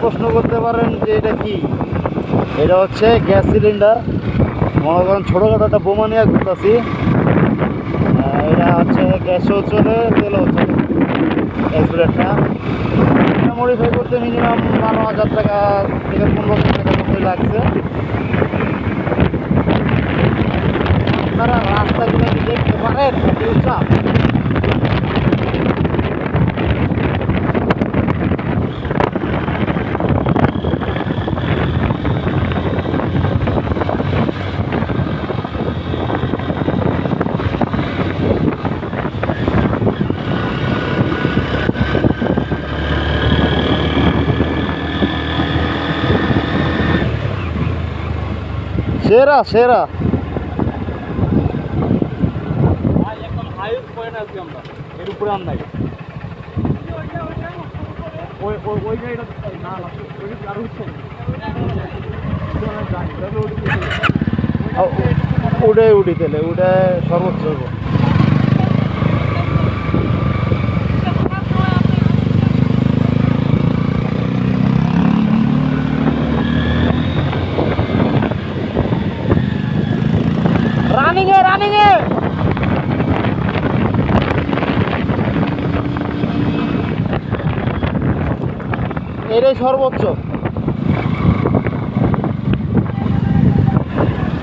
প্রশ্ন করতে পারেন যে এটা কি, এটা হচ্ছে গ্যাস সিলিন্ডার। মনে করেন ছোটোখাটো একটা বোমা নিয়ে ঘুরতেছি। এটা হচ্ছে গ্যাসও চলে, তেলও চলে। এক্সপ্রেসটা এটা মডিফাই করতে মিনিমাম 12,000 টাকা থেকে 15,000 টাকার মধ্যে লাগছে। আপনারা রাস্তাগুলো কি দেখতে পারেন? চাপ সেরা সেরা। এর উপরে আর নাই। উঠে উঠি তেলে উঠে সর্বোচ্চ হবো। রানিংয়ে রানিংয়ে এটাই সর্বোচ্চ,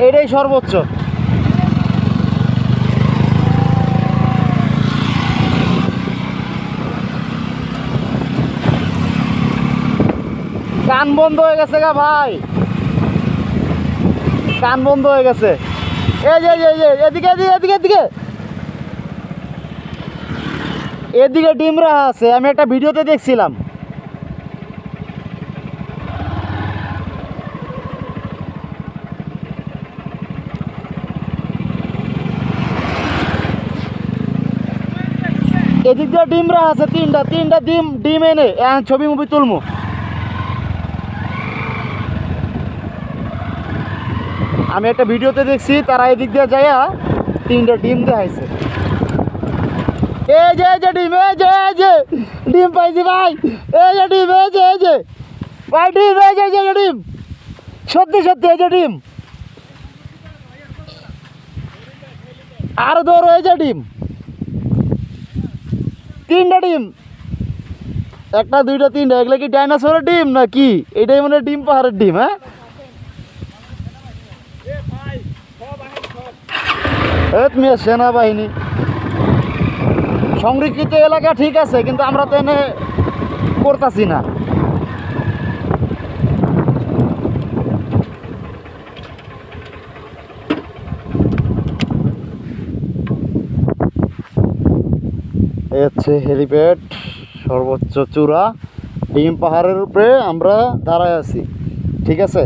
এটাই সর্বোচ্চ। কান বন্ধ হয়ে গেছে গা ভাই, কান বন্ধ হয়ে গেছে। এই যে এদিকে এদিকে এদিকে এদিকে এদিকে ডিম রাহা আছে, আমি একটা ভিডিওতে দেখছিলাম। এদিক দিয়ে ডিম রাহা আছে তিনটা ডিম এনে এখন ছবি মুভি তুলমু। আমি একটা ভিডিওতে দেখছি তারা এদিক দিয়ে যাইয়া 3টা ডিম দেখাইছে। এই যে ডিম, এই যে ডিম পাইছি ভাই, এই যে ডিম, এই যে ভাই ডিম, এই যে ডিম, সত্যি সত্যি এই যে ডিম। আর ধরো এই যে ডিম, 3টা ডিম, 1টা 2টা 3টা। এগুলো কি ডাইনোসরের ডিম না কি? এটাই মানে ডিম পাহাড়ের ডিম। হ্যাঁ মিয়া সেনাবাহিনী সংরক্ষিত এলাকা ঠিক আছে, কিন্তু আমরা তো এনে করতেছি না। এই হচ্ছে হেলিপ্যাড, সর্বোচ্চ চূড়া ডিম পাহাড়ের উপরে আমরা দাঁড়ায় আছি। ঠিক আছে।